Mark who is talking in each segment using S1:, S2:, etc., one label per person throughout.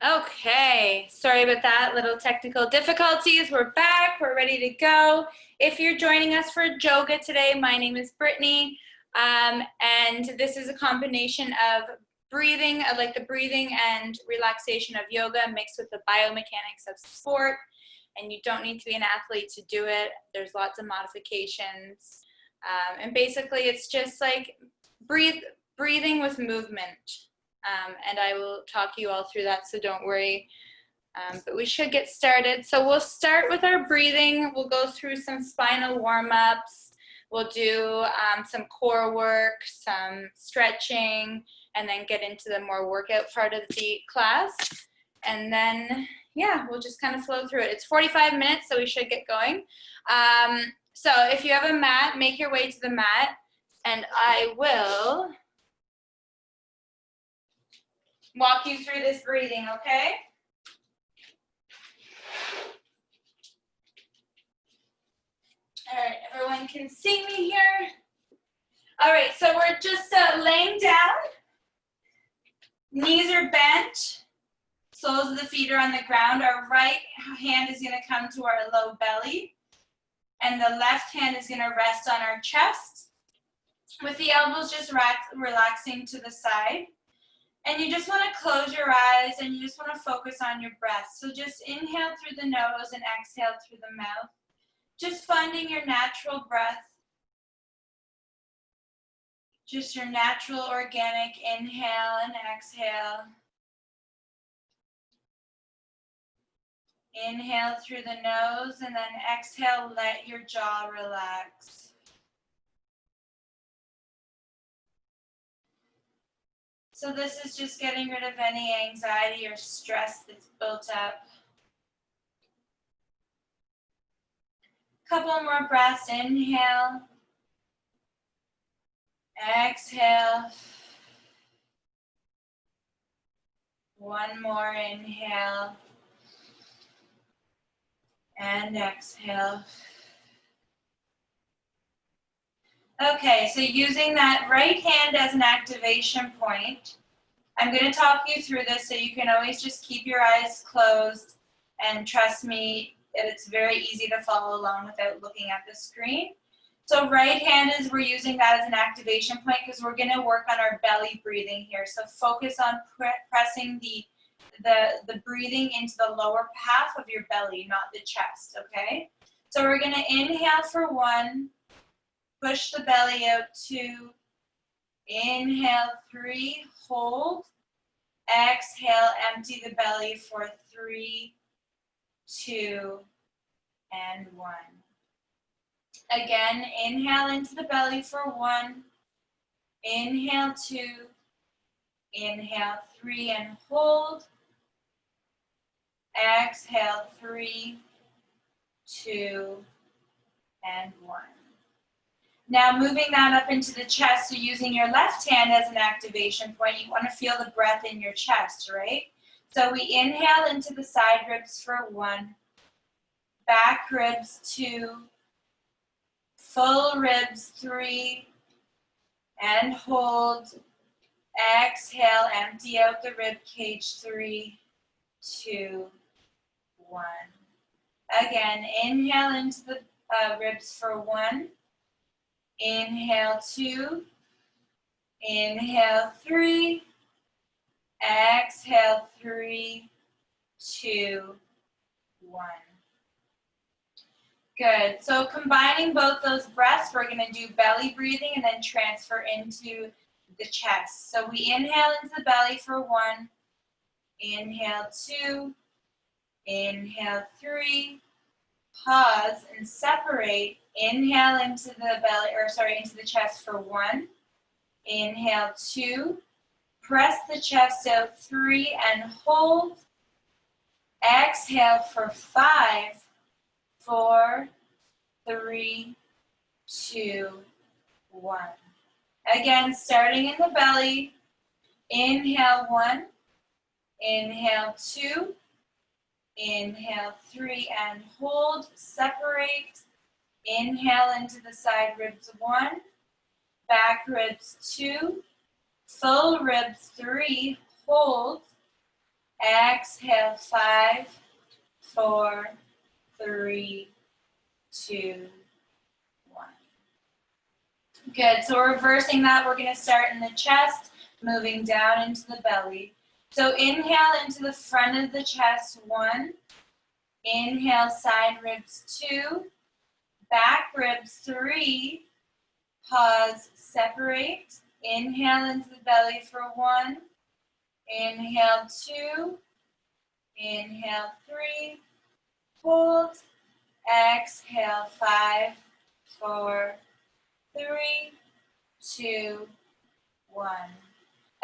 S1: Okay, sorry about that, little technical difficulties. We're back, we're ready to go. If you're joining us for Joga today, my name is Brittany, and this is a combination of breathing, like the breathing and relaxation of yoga mixed with the biomechanics of sport, and you don't need to be an athlete to do it. There's lots of modifications, and basically it's just like breathing with movement. And I will talk you all through that, so don't worry. But we should get started. So we'll start with our breathing. We'll go through some spinal warm-ups. We'll do some core work, some stretching, and then get into the more workout part of the class. And then, yeah, we'll just kind of flow through it. It's 45 minutes, so we should get going. So if you have a mat, make your way to the mat, and I will walk you through this breathing, okay? All right, everyone can see me here. All right, so we're just laying down. Knees are bent. Soles of the feet are on the ground. Our right hand is gonna come to our low belly, and the left hand is gonna rest on our chest, with the elbows just relaxing to the side. And you just want to close your eyes and you just want to focus on your breath. So just inhale through the nose and exhale through the mouth. Just finding your natural breath. Just your natural organic inhale and exhale. Inhale through the nose and then exhale, let your jaw relax. So this is just getting rid of any anxiety or stress that's built up. Couple more breaths, inhale, exhale. One more inhale and exhale. Okay, so using that right hand as an activation point, I'm going to talk you through this so you can always just keep your eyes closed and trust me that it's very easy to follow along without looking at the screen. So right hand is, we're using that as an activation point because we're going to work on our belly breathing here. So focus on pressing the breathing into the lower half of your belly, not the chest, okay? So we're going to inhale for 1. Push the belly out, 2, inhale, 3, hold, exhale, empty the belly for 3, 2, and 1. Again, inhale into the belly for 1, inhale, 2, inhale, 3, and hold, exhale, 3, 2, and 1. Now moving that up into the chest, so using your left hand as an activation point, you want to feel the breath in your chest, right? So we inhale into the side ribs for 1, back ribs 2, full ribs 3, and hold. Exhale, empty out the rib cage, 3, 2, 1. Again, inhale into the ribs for 1. Inhale, 2, inhale, 3, exhale, 3, 2, 1. Good, so combining both those breaths, we're gonna do belly breathing and then transfer into the chest. So we inhale into the belly for 1, inhale, 2, inhale, 3, pause and separate. Inhale into the belly, into the chest for 1. Inhale, 2. Press the chest out, 3, and hold. Exhale for 5, 4, 3, 2, 1. Again, starting in the belly. Inhale, 1. Inhale, 2. Inhale, 3, and hold. Separate. Inhale into the side ribs 1, back ribs 2, full ribs 3, hold. Exhale, 5, 4, 3, 2, 1. Good, so we're reversing that. We're going to start in the chest, moving down into the belly. So inhale into the front of the chest, 1. Inhale, side ribs, 2. Back ribs, 3. Pause, separate. Inhale into the belly for 1. Inhale, 2. Inhale, 3. Hold. Exhale, 5, 4, 3, 2, 1.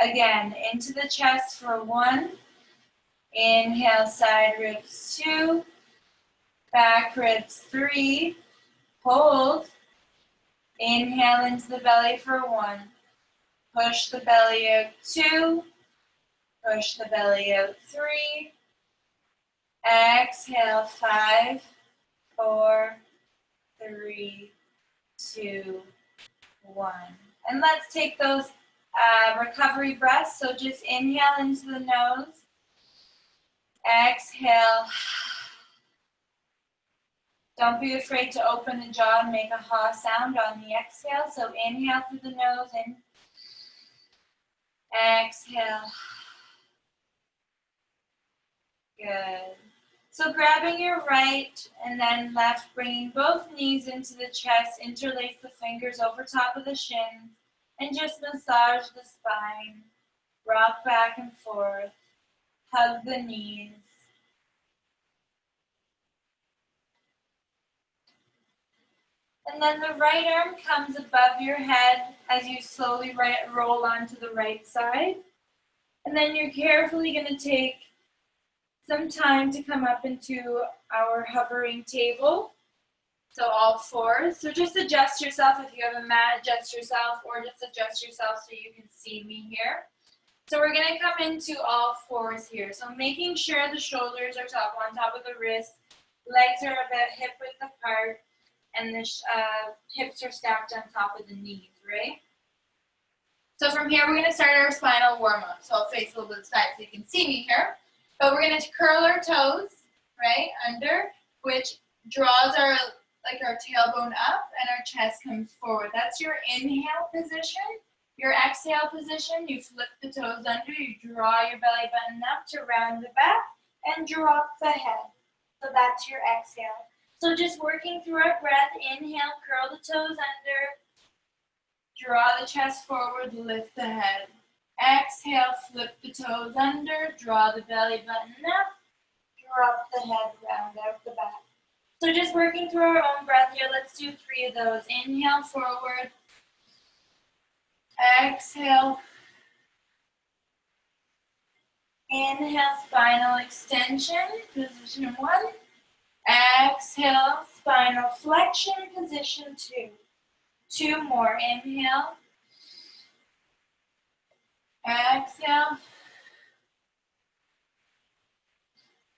S1: Again, into the chest for 1. Inhale, side ribs, 2. Back ribs, 3. Hold. Inhale into the belly for 1. Push the belly out, 2. Push the belly out, 3. Exhale, 5, 4, 3, 2, 1. And let's take those recovery breaths. So just inhale into the nose. Exhale. Don't be afraid to open the jaw and make a ha sound on the exhale. So inhale through the nose and exhale. Good. So grabbing your right and then left, bringing both knees into the chest, interlace the fingers over top of the shins, and just massage the spine. Rock back and forth. Hug the knees. And then the right arm comes above your head as you slowly roll onto the right side. And then you're carefully going to take some time to come up into our hovering table. So all fours. So just adjust yourself. If you have a mat, adjust yourself, or just adjust yourself so you can see me here. So we're going to come into all fours here. So making sure the shoulders are on top of the wrists, legs are about hip width apart, and the hips are stacked on top of the knees, right? So from here, we're going to start our spinal warm-up. So I'll face a little bit to the side so you can see me here. But we're going to curl our toes, right, under, which draws our tailbone up and our chest comes forward. That's your inhale position. Your exhale position, you flip the toes under, you draw your belly button up to round the back and drop the head. So that's your exhale. So just working through our breath, inhale, curl the toes under, draw the chest forward, lift the head. Exhale, flip the toes under, draw the belly button up, drop the head, round out the back. So just working through our own breath here, let's do 3 of those. Inhale, forward. Exhale. Inhale, spinal extension, position 1. Exhale, spinal flexion, position 2. 2 more. Inhale. Exhale.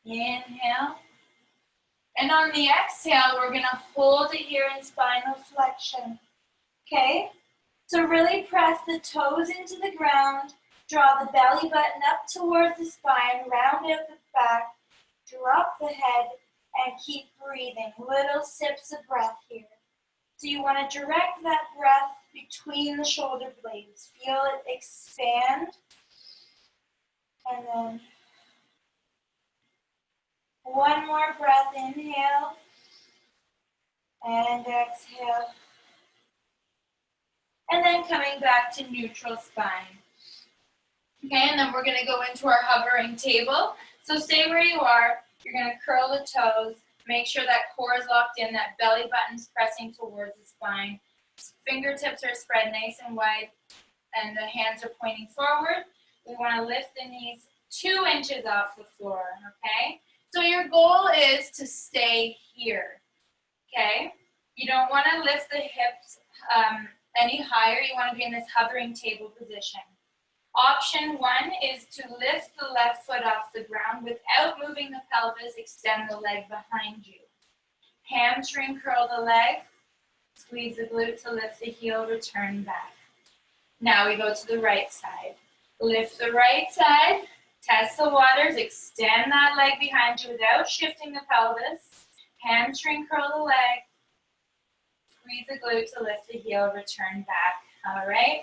S1: Inhale. And on the exhale, we're going to hold it here in spinal flexion. Okay? So really press the toes into the ground, draw the belly button up towards the spine, round out the back, drop the head, and keep breathing. Little sips of breath here. So you want to direct that breath between the shoulder blades. Feel it expand. And then one more breath, inhale. And exhale. And then coming back to neutral spine. Okay, and then we're going to go into our hovering table. So stay where you are. You're going to curl the toes. Make sure that core is locked in, that belly button's pressing towards the spine. Fingertips are spread nice and wide, and the hands are pointing forward. We want to lift the knees 2 inches off the floor, okay? So your goal is to stay here, okay? You don't want to lift the hips any higher. You want to be in this hovering table position. Option 1 is to lift the left foot off the ground without moving the pelvis. Extend the leg behind you. Hamstring curl the leg. Squeeze the glute to lift the heel, return back. Now we go to the right side. Lift the right side, Test the waters, extend that leg behind you without shifting the pelvis. Hamstring curl the leg. Squeeze the glute to lift the heel, return back. All right.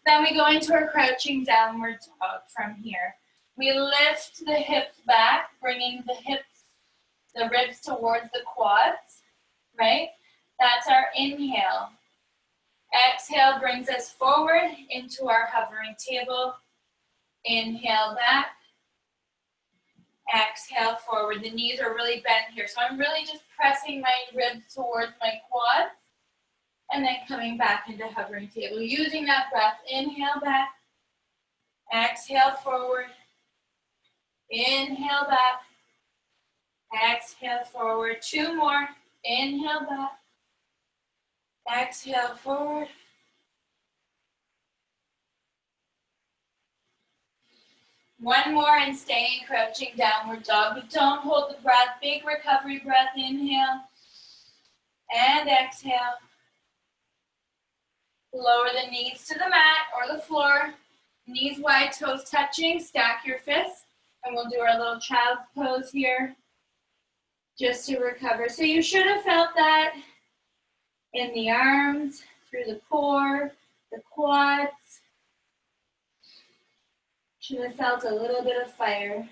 S1: Then we go into our crouching downward dog from here. We lift the hips back, bringing the ribs towards the quads, right? That's our inhale. Exhale brings us forward into our hovering table. Inhale back. Exhale forward. The knees are really bent here. So I'm really just pressing my ribs towards my quads and then coming back into hovering table. Using that breath. Inhale back. Exhale forward. Inhale back. Exhale forward. 2 more. Inhale back. Exhale forward. One more and stay in crouching downward dog, but don't hold the breath. Big recovery breath. Inhale and exhale. Lower the knees to the mat or the floor. Knees wide, toes touching. Stack your fists. And we'll do our little child's pose here just to recover. So you should have felt that in the arms, through the core, the quads. Should have felt a little bit of fire.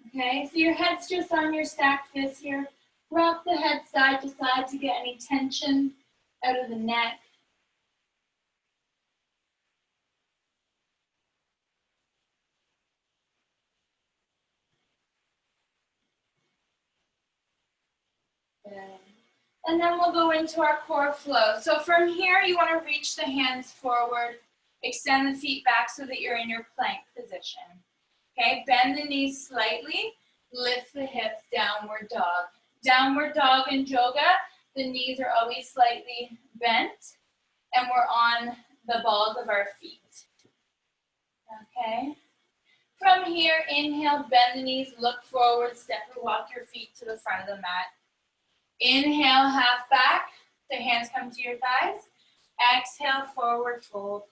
S1: Okay, so your head's just on your stacked fists here. Rock the head side to side to get any tension out of the neck. Good. And then we'll go into our core flow. So from here, you want to reach the hands forward, extend the feet back so that you're in your plank position. Okay, bend the knees slightly, lift the hips, downward dog. Downward dog in yoga, the knees are always slightly bent, and we're on the balls of our feet. Okay. From here, inhale, bend the knees, look forward, step or walk your feet to the front of the mat. Inhale, half back, the hands come to your thighs. Exhale, forward fold.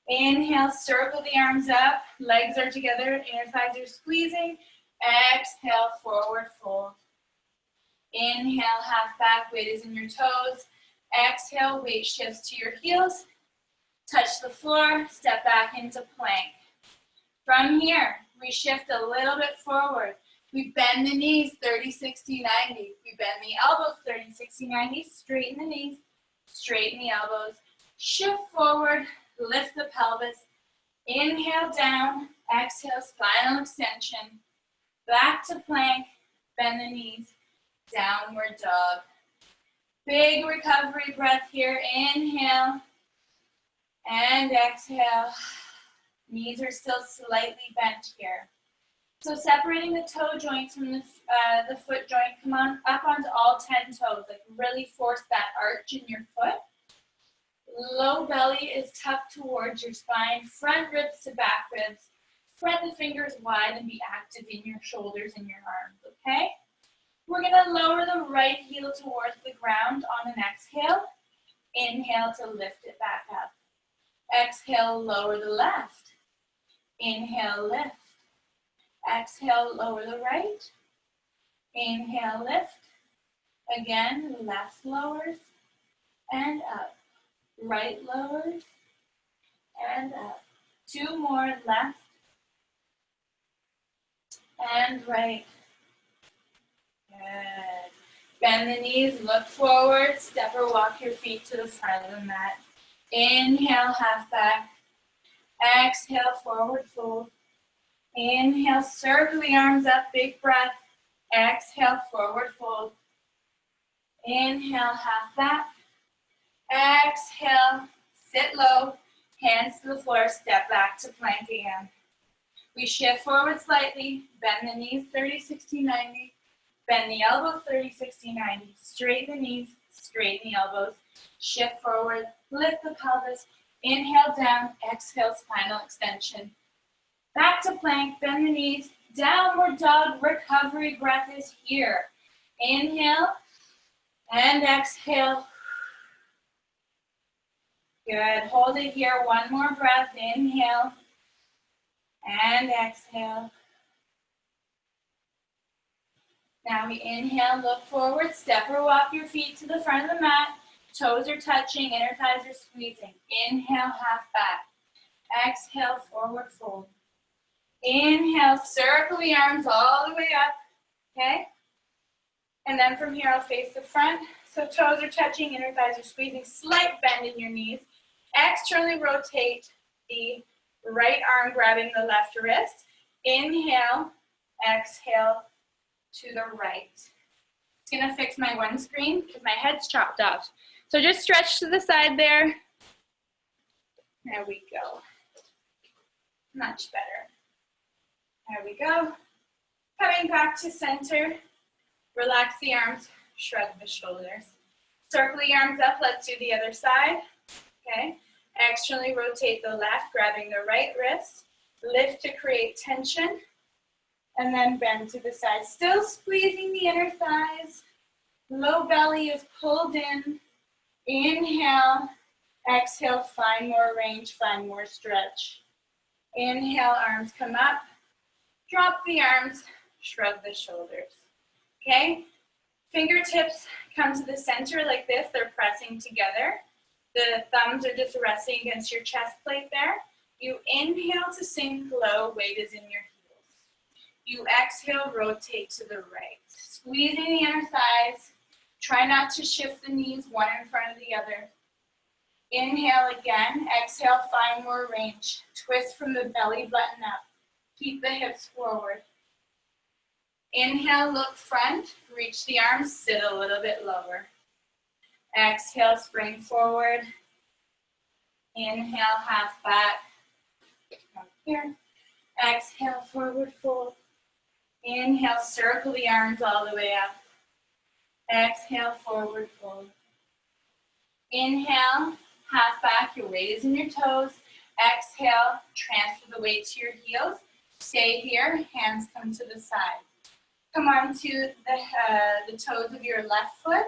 S1: Inhale, circle the arms up, legs are together, inner thighs are squeezing. Exhale, forward fold. Inhale, half back, weight is in your toes. Exhale, weight shifts to your heels. Touch the floor, step back into plank. From here, we shift a little bit forward. We bend the knees 30, 60, 90. We bend the elbows 30, 60, 90. Straighten the knees, straighten the elbows. Shift forward, lift the pelvis. Inhale down, exhale, spinal extension. Back to plank, bend the knees, downward dog. Big recovery breath here. Inhale and exhale. Knees are still slightly bent here. So separating the toe joints from the foot joint, come on up onto all 10 toes. Like really force that arch in your foot. Low belly is tucked towards your spine. Front ribs to back ribs. Spread the fingers wide and be active in your shoulders and your arms, okay? We're gonna lower the right heel towards the ground on an exhale. Inhale to lift it back up. Exhale, lower the left. Inhale, lift. Exhale, lower the right. Inhale, lift. Again, left lowers and up. Right lowers and up. 2 more, left and right. Good. Bend the knees, look forward, step or walk your feet to the front of the mat. Inhale, half back. Exhale, forward fold. Inhale, circle the arms up, big breath. Exhale, forward fold. Inhale, half back. Exhale, sit low, hands to the floor, step back to plank again. We shift forward slightly, bend the knees 30, 60, 90. Bend the elbows 30, 60, 90. Straighten the knees, straighten the elbows. Shift forward, lift the pelvis. Inhale down, exhale, spinal extension. Back to plank, bend the knees, downward dog, recovery breath is here. Inhale and exhale. Good, hold it here, one more breath, inhale and exhale. Now we inhale, look forward, step or walk your feet to the front of the mat. Toes are touching, inner thighs are squeezing. Inhale, half back. Exhale, forward fold. Inhale, circle the arms all the way up, okay? And then from here, I'll face the front. So toes are touching, inner thighs are squeezing, slight bend in your knees. Externally rotate the right arm, grabbing the left wrist. Inhale, exhale to the right. It's gonna fix my one screen because my head's chopped off. So just stretch to the side there. There we go. Much better. There we go. Coming back to center. Relax the arms, shrug the shoulders. Circle the arms up, let's do the other side. Okay. Externally rotate the left, grabbing the right wrist. Lift to create tension. And then bend to the side. Still squeezing the inner thighs. Low belly is pulled in. Inhale. Exhale, find more range, find more stretch. Inhale, arms come up. Drop the arms, shrug the shoulders. Okay? Fingertips come to the center like this. They're pressing together. The thumbs are just resting against your chest plate there. You inhale to sink low, weight is in your heels. You exhale, rotate to the right. Squeezing the inner thighs. Try not to shift the knees one in front of the other. Inhale again. Exhale, find more range. Twist from the belly button up. Keep the hips forward. Inhale, look front. Reach the arms, sit a little bit lower. Exhale, spring forward. Inhale, half back. Up here. Exhale, forward fold. Inhale, circle the arms all the way up. Exhale, forward fold. Inhale, half back, your weight is in your toes. Exhale, transfer the weight to your heels. Stay here, hands come to the side. Come on to the toes of your left foot.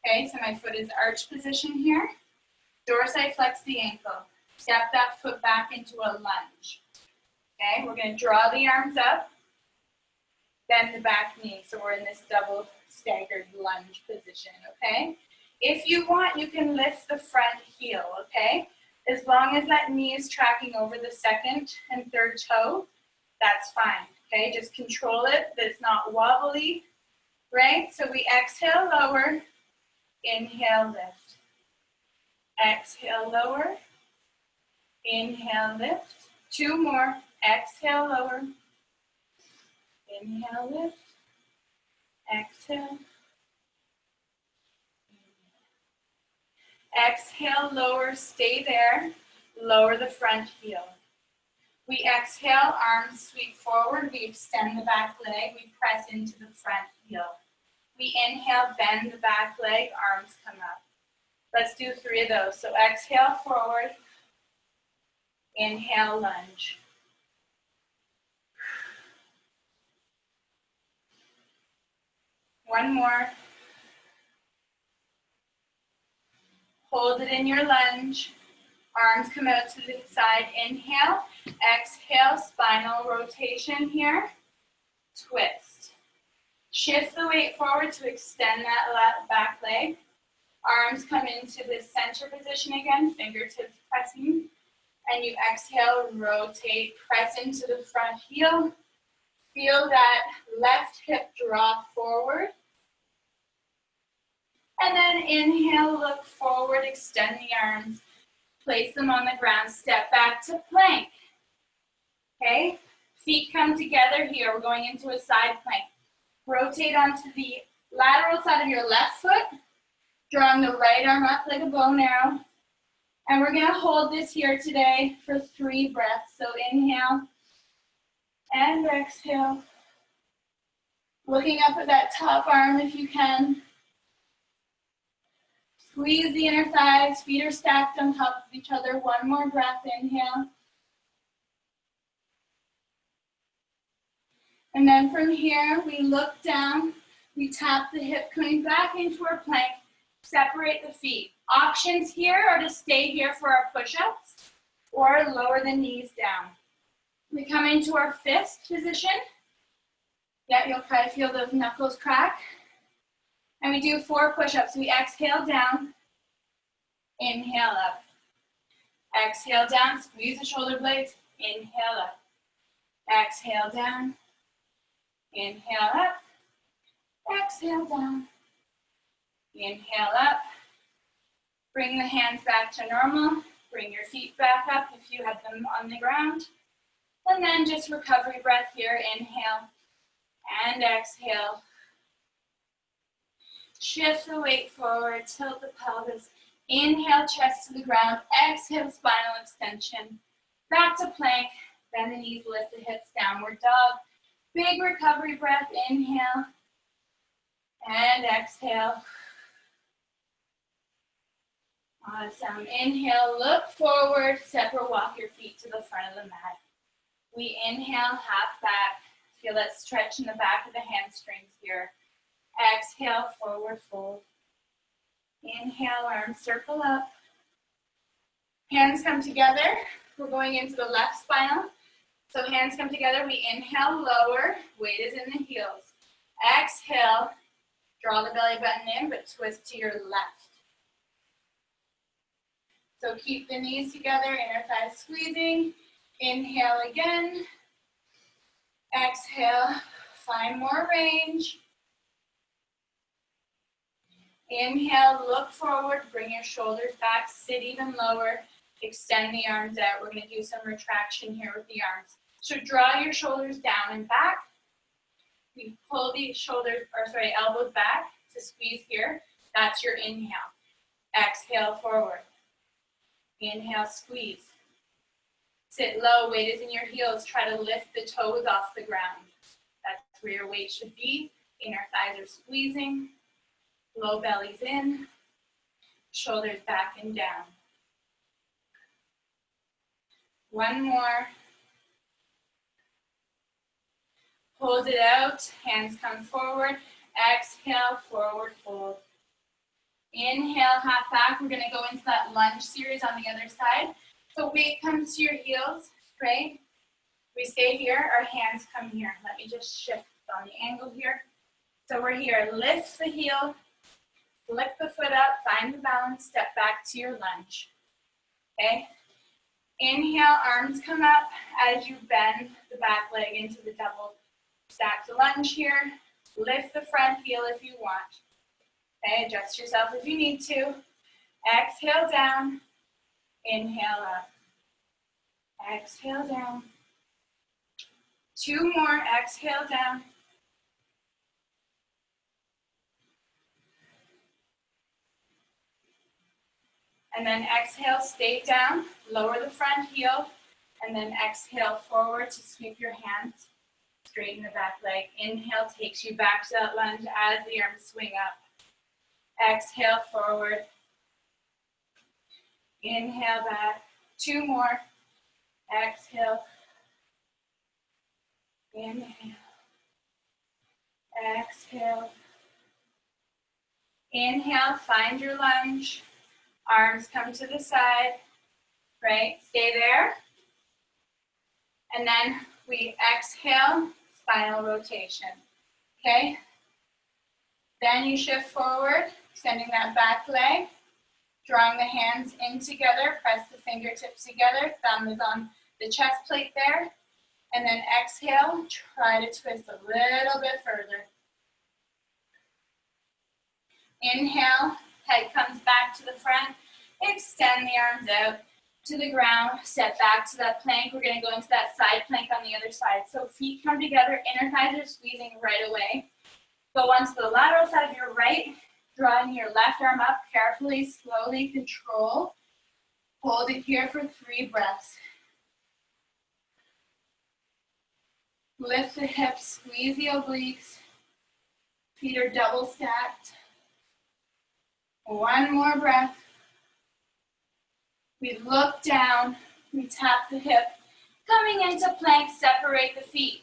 S1: Okay, so my foot is arch position here. Dorsiflex flex the ankle. Step that foot back into a lunge. Okay, we're going to draw the arms up, bend the back knee. So we're in this double staggered lunge position, okay? If you want, you can lift the front heel, okay? As long as that knee is tracking over the second and third toe, that's fine, okay? Just control it, that it's not wobbly, right? So we exhale, lower, inhale, lift. Exhale, lower, inhale, lift. Two more, exhale, lower, inhale, lift, exhale. Exhale, lower, stay there. Lower the front heel. We exhale, arms sweep forward. We extend the back leg. We press into the front heel. We inhale, bend the back leg, arms come up. Let's do 3 of those. So exhale, forward. Inhale, lunge. One more. Hold it in your lunge. Arms come out to the side. Inhale. Exhale, spinal rotation here. Twist. Shift the weight forward to extend that back leg. Arms come into the center position again. Fingertips pressing. And you exhale, rotate, press into the front heel. Feel that left hip draw forward. And then inhale, look forward, extend the arms, place them on the ground, step back to plank. Okay, feet come together here. We're going into a side plank. Rotate onto the lateral side of your left foot, drawing the right arm up like a bow and arrow. And we're gonna hold this here today for 3 breaths. So inhale and exhale. Looking up at that top arm if you can. Squeeze the inner thighs, feet are stacked on top of each other. One more breath, inhale. And then from here, we look down, we tap the hip coming back into our plank, separate the feet. Options here are to stay here for our push-ups or lower the knees down. We come into our fist position. Yeah, you'll probably feel those knuckles crack. And we do 4 push-ups. We exhale down, inhale up. Exhale down, squeeze the shoulder blades, inhale up. Exhale down, inhale up. Exhale down, inhale up. Bring the hands back to normal. Bring your feet back up if you have them on the ground. And then just recovery breath here. Inhale and exhale. Shift the weight forward, tilt the pelvis. Inhale, chest to the ground. Exhale, spinal extension. Back to plank. Bend the knees, lift the hips, downward dog. Big recovery breath. Inhale and exhale. Awesome. Inhale, look forward, separate walk your feet to the front of the mat. We inhale, half back. Feel that stretch in the back of the hamstrings here. Exhale, forward fold. Inhale, arms circle up. Hands come together. We're going into the left spinal. So hands come together. We inhale, lower. Weight is in the heels. Exhale, draw the belly button in, but twist to your left. So keep the knees together, inner thighs squeezing. Inhale again. Exhale, find more range. Inhale, look forward, bring your shoulders back, sit even lower, extend the arms out. We're going to do some retraction here with the arms. So draw your shoulders down and back. We pull the elbows back to squeeze here. That's your inhale. Exhale, forward. Inhale, squeeze. Sit low, weight is in your heels. Try to lift the toes off the ground. That's where your weight should be. Inner thighs are squeezing. Low bellies in. Shoulders back and down. One more. Pulls it out. Hands come forward. Exhale, forward fold. Inhale, half back. We're going to go into that lunge series on the other side. So weight comes to your heels, right? We stay here, our hands come here. Let me just shift on the angle here. So we're here, lift the heel, flip the foot up, find the balance, step back to your lunge, okay? Inhale, arms come up as you bend the back leg into the double stacked lunge here. Lift the front heel if you want. Okay, adjust yourself if you need to. Exhale down, inhale up. Exhale down. 2 more, exhale down. And then exhale, stay down, lower the front heel, and then exhale forward to sweep your hands, straighten the back leg. Inhale takes you back to that lunge as the arms swing up. Exhale, forward. Inhale back. 2 more. Exhale. Inhale. Exhale. Inhale, find your lunge. Arms come to the side, right? Stay there. And then we exhale, spinal rotation, okay? Then you shift forward, extending that back leg, drawing the hands in together, press the fingertips together, thumb is on the chest plate there, and then exhale, try to twist a little bit further. Inhale, head comes back to the front, extend the arms out to the ground, step back to that plank. We're gonna go into that side plank on the other side. So feet come together, inner thighs are squeezing right away. Go onto the lateral side of your right, drawing your left arm up carefully, slowly, control. Hold it here for 3 breaths. Lift the hips, squeeze the obliques. Feet are double stacked. 1 more breath. We look down, we tap the hip. Coming into plank, separate the feet.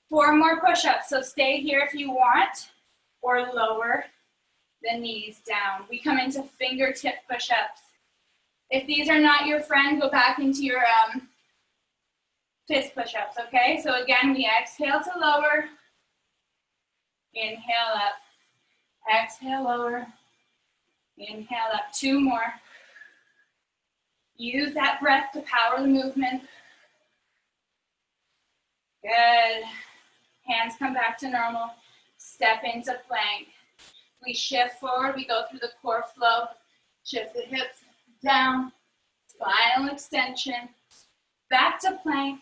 S1: 4 more push-ups, so stay here if you want, or lower the knees down. We come into fingertip push-ups. If these are not your friend, go back into your fist push-ups, okay? So again, we exhale to lower, Inhale up. Exhale, lower. Inhale up. 2 more. Use that breath to power the movement. Good. Hands come back to normal. Step into plank. We shift forward. We go through the core flow. Shift the hips down. Spinal extension. Back to plank.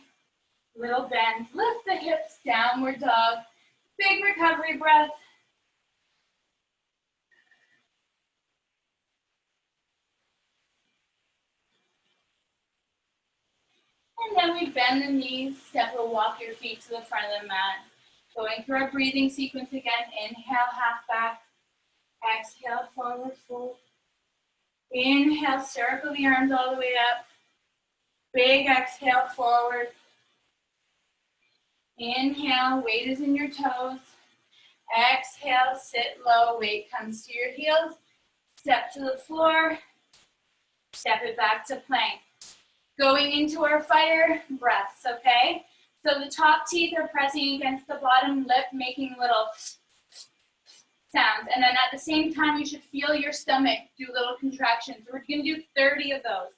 S1: Little bend. Lift the hips. Downward dog. Big recovery breath. And then we bend the knees, step or walk your feet to the front of the mat. Going through our breathing sequence again. Inhale, half back. Exhale, forward fold. Inhale, circle the arms all the way up. Big exhale, forward. Inhale, weight is in your toes. Exhale, sit low, weight comes to your heels. Step to the floor. Step it back to plank. Going into our fire breaths, okay? So the top teeth are pressing against the bottom lip, making little sounds. And then at the same time, you should feel your stomach do little contractions. We're gonna do 30 of those.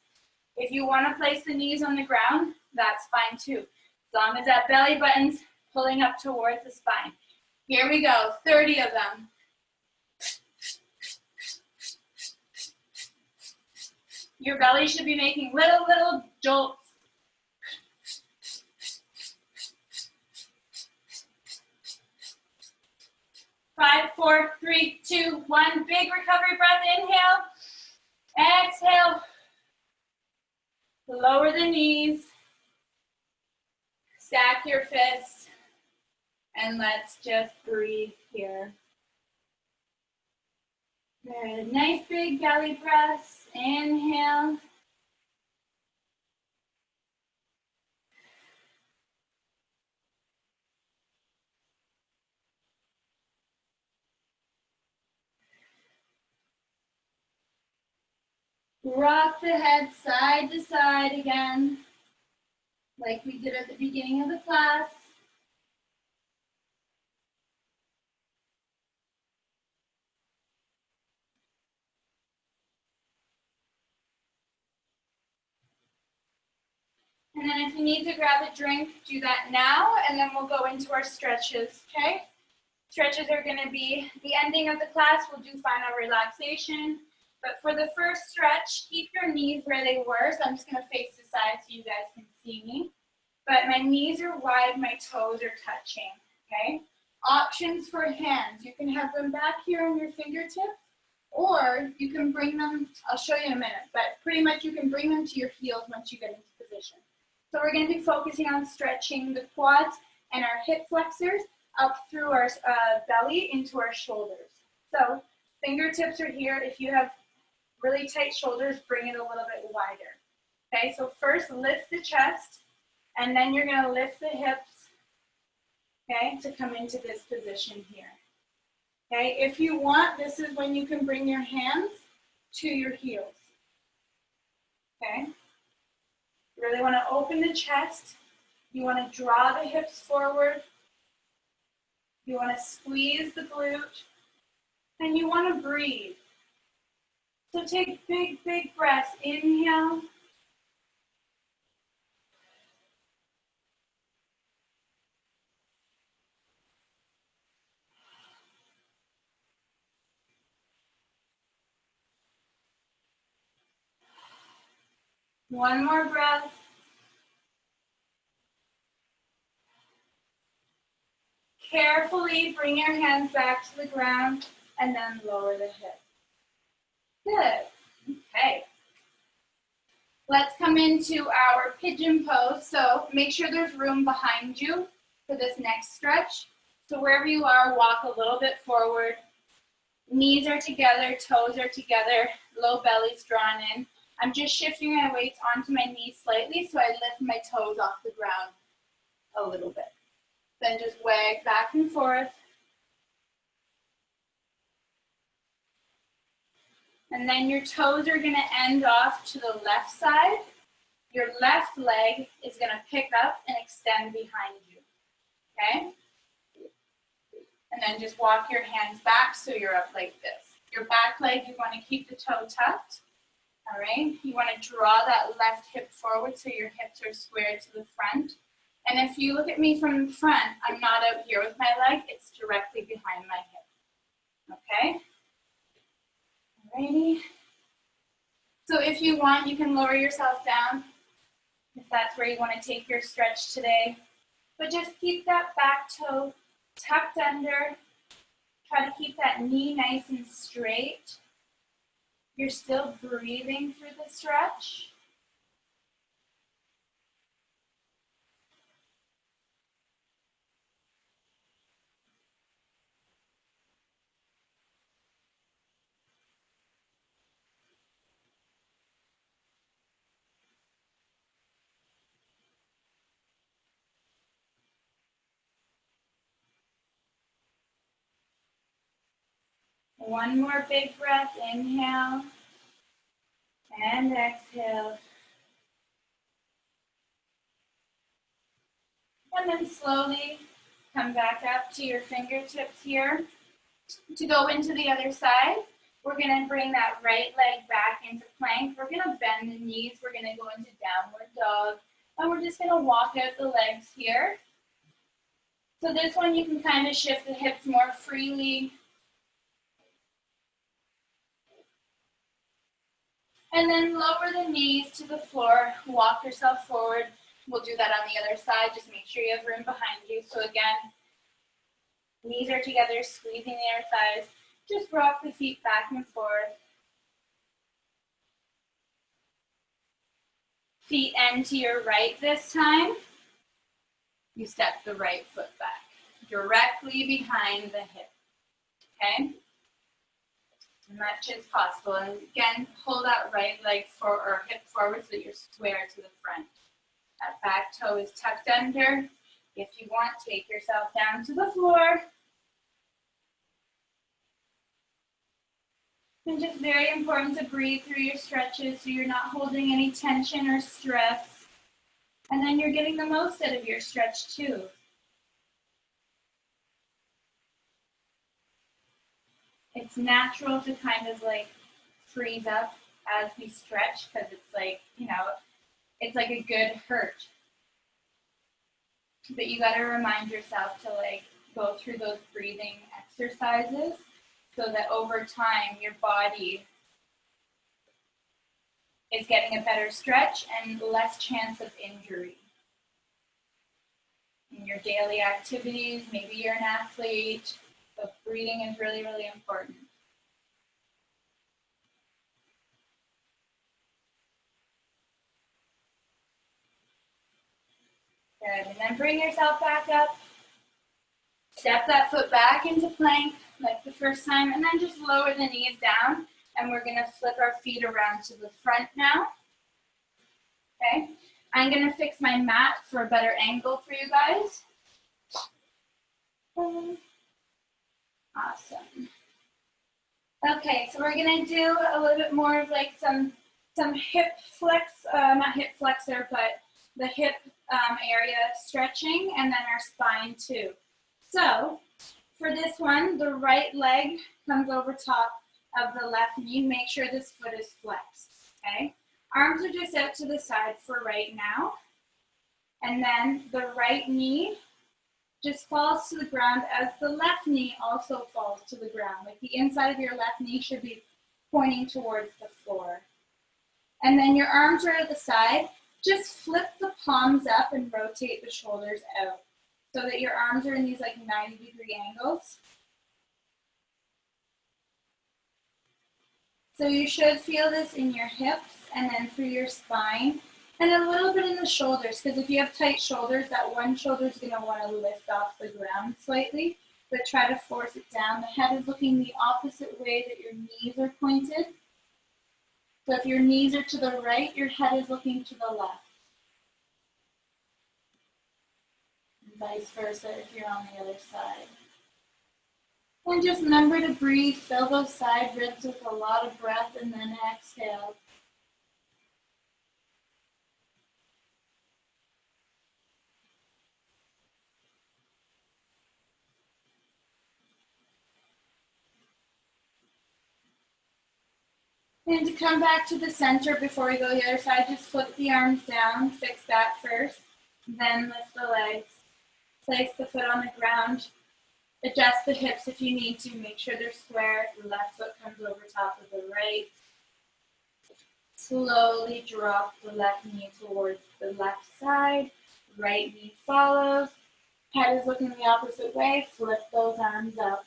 S1: If you wanna place the knees on the ground, that's fine too. As long as that belly button's pulling up towards the spine. Here we go, 30 of them. Your belly should be making little jolts. Five, 4, 3, 2, 1. Big recovery breath. Inhale. Exhale. Lower the knees. Stack your fists. And let's just breathe here. Good. Nice big belly breaths. Inhale. Rock the head side to side again, like we did at the beginning of the class. And then if you need to grab a drink, do that now, and then we'll go into our stretches, okay? Stretches are gonna be the ending of the class. We'll do final relaxation. But for the first stretch, keep your knees where they were. So I'm just gonna face the side so you guys can see me. But my knees are wide, my toes are touching, okay? Options for hands. You can have them back here on your fingertips, or you can bring them, I'll show you in a minute, but pretty much you can bring them to your heels once you get into position. So we're gonna be focusing on stretching the quads and our hip flexors up through our belly into our shoulders. So fingertips are here. If you have really tight shoulders, bring it a little bit wider. Okay, so first lift the chest, and then you're gonna lift the hips, okay, to come into this position here. Okay, if you want, this is when you can bring your hands to your heels. Okay, you really wanna open the chest. You wanna draw the hips forward. You wanna squeeze the glute, and you wanna breathe. So take big breaths. Inhale. One more breath. Carefully bring your hands back to the ground and then lower the hips. Good. Okay. Let's come into our pigeon pose. So make sure there's room behind you for this next stretch. So wherever you are, walk a little bit forward. Knees are together, toes are together, low belly's drawn in. I'm just shifting my weights onto my knees slightly so I lift my toes off the ground a little bit. Then just wag back and forth. And then your toes are gonna end off to the left side. Your left leg is gonna pick up and extend behind you, okay? And then just walk your hands back so you're up like this. Your back leg, you want to keep the toe tucked. All right, you want to draw that left hip forward so your hips are squared to the front. And if you look at me from the front, I'm not out here with my leg, it's directly behind my hip. Okay? Alrighty. So if you want, you can lower yourself down if that's where you want to take your stretch today. But just keep that back toe tucked under. Try to keep that knee nice and straight. You're still breathing through the stretch. One more big breath, inhale and exhale. And then slowly come back up to your fingertips here. To go into the other side, we're gonna bring that right leg back into plank. We're gonna bend the knees. We're gonna go into downward dog. And we're just gonna walk out the legs here. So this one, you can kind of shift the hips more freely. And then lower the knees to the floor, walk yourself forward. We'll do that on the other side. Just make sure you have room behind you. So again, knees are together, squeezing the inner thighs. Just rock the feet back and forth. Feet end to your right this time. You step the right foot back, directly behind the hip, okay? As much as possible. And again, pull that right leg or hip forward so that you're square to the front. That back toe is tucked under. If you want, take yourself down to the floor. And just very important to breathe through your stretches so you're not holding any tension or stress. And then you're getting the most out of your stretch too. It's natural to kind of like freeze up as we stretch because it's like, you know, it's like a good hurt. But you got to remind yourself to like go through those breathing exercises so that over time your body is getting a better stretch and less chance of injury. In your daily activities, maybe you're an athlete, so breathing is really, really important. Good, and then bring yourself back up. Step that foot back into plank like the first time, and then just lower the knees down, and we're gonna flip our feet around to the front now. Okay, I'm gonna fix my mat for a better angle for you guys. Awesome. Okay, so we're gonna do a little bit more of like some hip flex, not hip flexor, but the hip area stretching, and then our spine too. So for this one, the right leg comes over top of the left knee. Make sure this foot is flexed, okay? Arms are just out to the side for right now. And then the right knee just falls to the ground as the left knee also falls to the ground. Like the inside of your left knee should be pointing towards the floor. And then your arms are at the side. Just flip the palms up and rotate the shoulders out so that your arms are in these like 90-degree angles. So you should feel this in your hips and then through your spine and a little bit in the shoulders, because if you have tight shoulders, that one shoulder is going to want to lift off the ground slightly, but try to force it down. The head is looking the opposite way that your knees are pointed. So if your knees are to the right, your head is looking to the left. And vice versa if you're on the other side. And just remember to breathe, fill those side ribs with a lot of breath, and then exhale. And to come back to the center before we go the other side, just flip the arms down, fix that first, then lift the legs. Place the foot on the ground. Adjust the hips if you need to. Make sure they're square. The left foot comes over top of the right. Slowly drop the left knee towards the left side. Right knee follows. Head is looking the opposite way. Flip those arms up.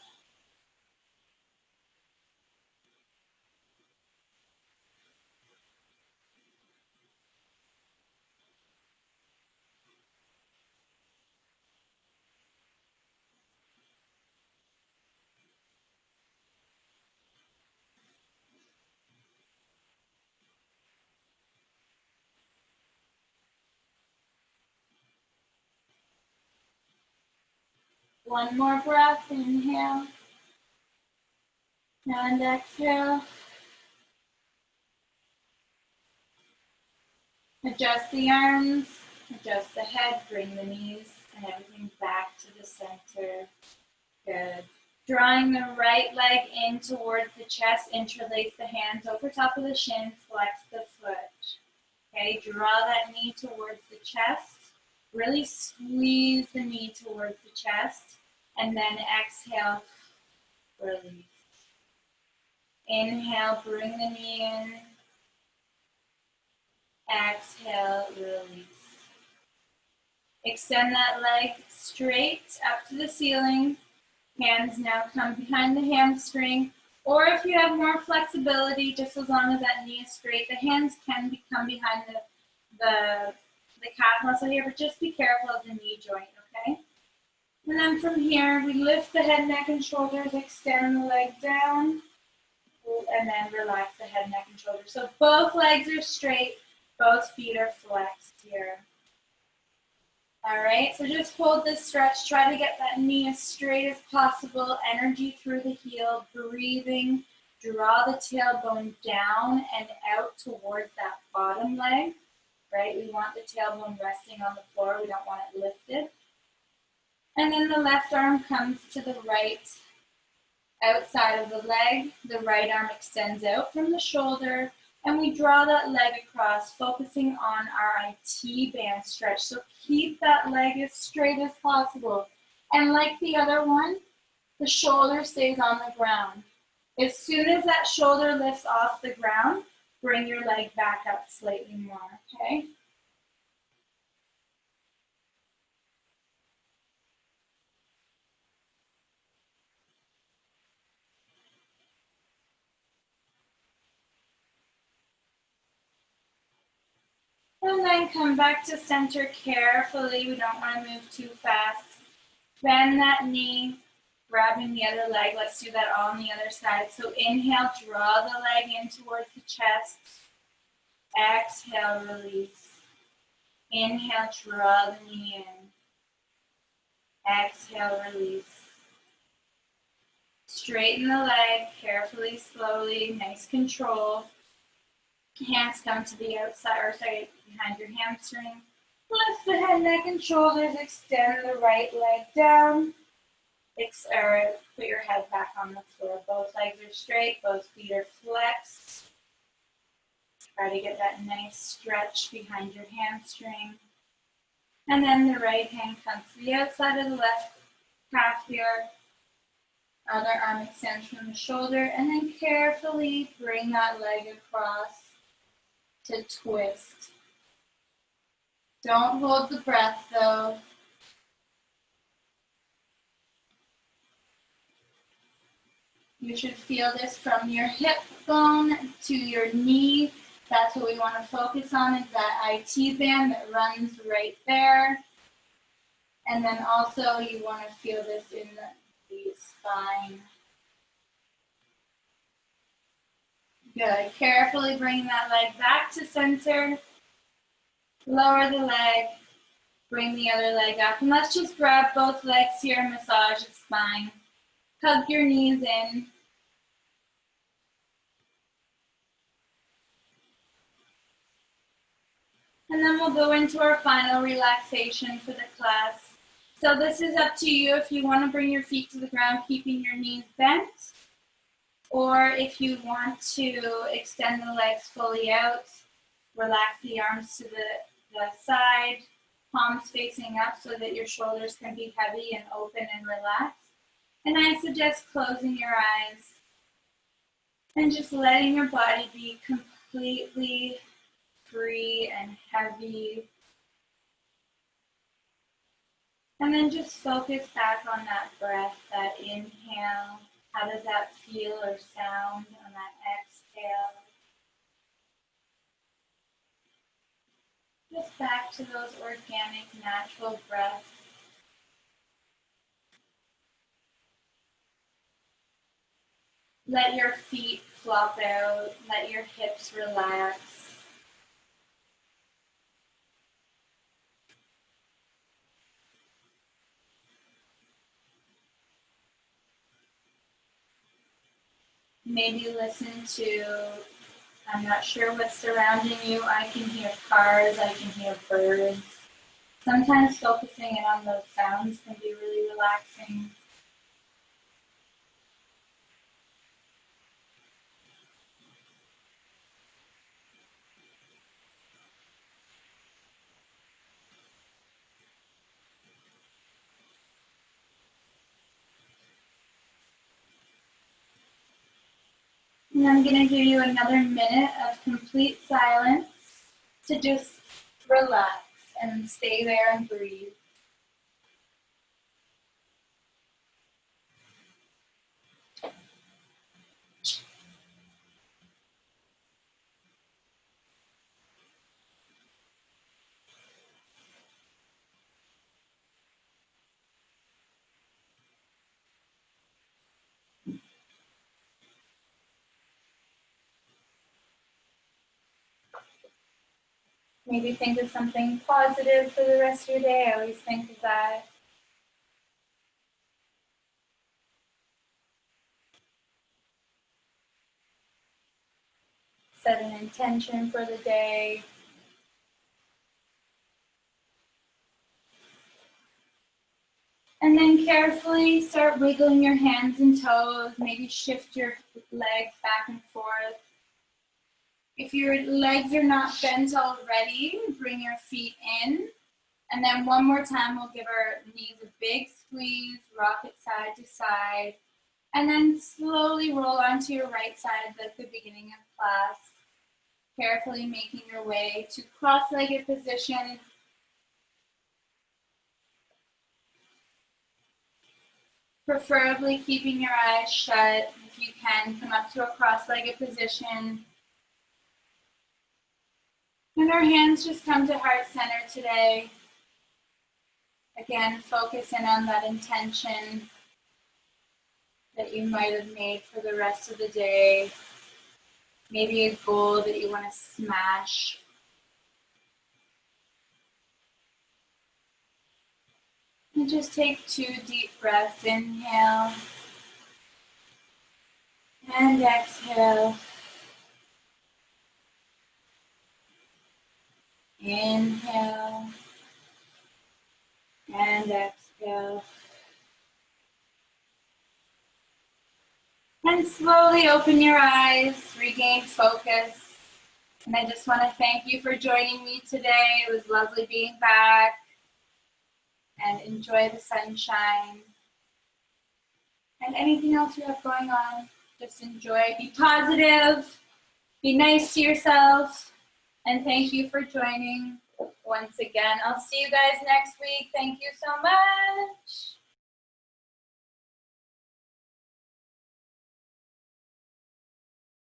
S1: One more breath. Inhale. And exhale. Adjust the arms. Adjust the head. Bring the knees and everything back to the center. Good. Drawing the right leg in towards the chest, interlace the hands over top of the shin, flex the foot. Okay, draw that knee towards the chest. Really squeeze the knee towards the chest. And then exhale, release. Inhale, bring the knee in. Exhale, release. Extend that leg straight up to the ceiling. Hands now come behind the hamstring. Or if you have more flexibility, just as long as that knee is straight, the hands can come behind the calf muscle here, but just be careful of the knee joint, okay? And then from here, we lift the head, neck, and shoulders, extend the leg down, and then relax the head, neck, and shoulders. So both legs are straight, both feet are flexed here. All right, so just hold this stretch. Try to get that knee as straight as possible. Energy through the heel, breathing. Draw the tailbone down and out towards that bottom leg, right? We want the tailbone resting on the floor. We don't want it lifted. And then the left arm comes to the right outside of the leg. The right arm extends out from the shoulder. And we draw that leg across, focusing on our IT band stretch. So keep that leg as straight as possible. And like the other one, the shoulder stays on the ground. As soon as that shoulder lifts off the ground, bring your leg back up slightly more, okay? And then come back to center carefully. We don't want to move too fast. Bend that knee, grabbing the other leg. Let's do that all on the other side. So inhale, draw the leg in towards the chest. Exhale, release. Inhale, draw the knee in. Exhale, release. Straighten the leg, carefully, slowly, nice control. Hands come to the outside, or sorry, behind your hamstring. Lift the head, neck, and shoulders. Extend the right leg down. Put your head back on the floor. Both legs are straight, both feet are flexed. Try to get that nice stretch behind your hamstring. And then the right hand comes to the outside of the left calf here. Other arm extends from the shoulder. And then carefully bring that leg across to twist. Don't hold the breath though. You should feel this from your hip bone to your knee. That's what we want to focus on, is that IT band that runs right there. And then also you want to feel this in the spine. Good. Carefully bring that leg back to center. Lower the leg. Bring the other leg up. And let's just grab both legs here and massage the spine. Hug your knees in. And then we'll go into our final relaxation for the class. So this is up to you if you want to bring your feet to the ground, keeping your knees bent. Or if you want to extend the legs fully out, relax the arms to the side, palms facing up so that your shoulders can be heavy and open and relaxed. And I suggest closing your eyes and just letting your body be completely free and heavy. And then just focus back on that breath, that inhale. How does that feel or sound on that exhale? Just back to those organic, natural breaths. Let your feet flop out. Let your hips relax. Maybe listen to, I'm not sure what's surrounding you. I can hear cars, I can hear birds. Sometimes focusing in on those sounds can be really relaxing. And I'm going to give you another minute of complete silence to just relax and stay there and breathe. Maybe think of something positive for the rest of your day. I always think of that. Set an intention for the day. And then carefully start wiggling your hands and toes. Maybe shift your legs back and forth. If your legs are not bent already, bring your feet in. And then one more time, we'll give our knees a big squeeze, rock it side to side. And then slowly roll onto your right side like the beginning of class. Carefully making your way to cross-legged position. Preferably keeping your eyes shut. If you can, come up to a cross-legged position. And our hands just come to heart center today. Again, focus in on that intention that you might have made for the rest of the day. Maybe a goal that you want to smash. And just take 2 deep breaths. Inhale and exhale. Inhale and exhale. And slowly open your eyes, regain focus. And I just want to thank you for joining me today. It was lovely being back. And enjoy the sunshine. And anything else you have going on, just enjoy. Be positive. Be nice to yourself. And thank you for joining once again. I'll see you guys next week. Thank you so much.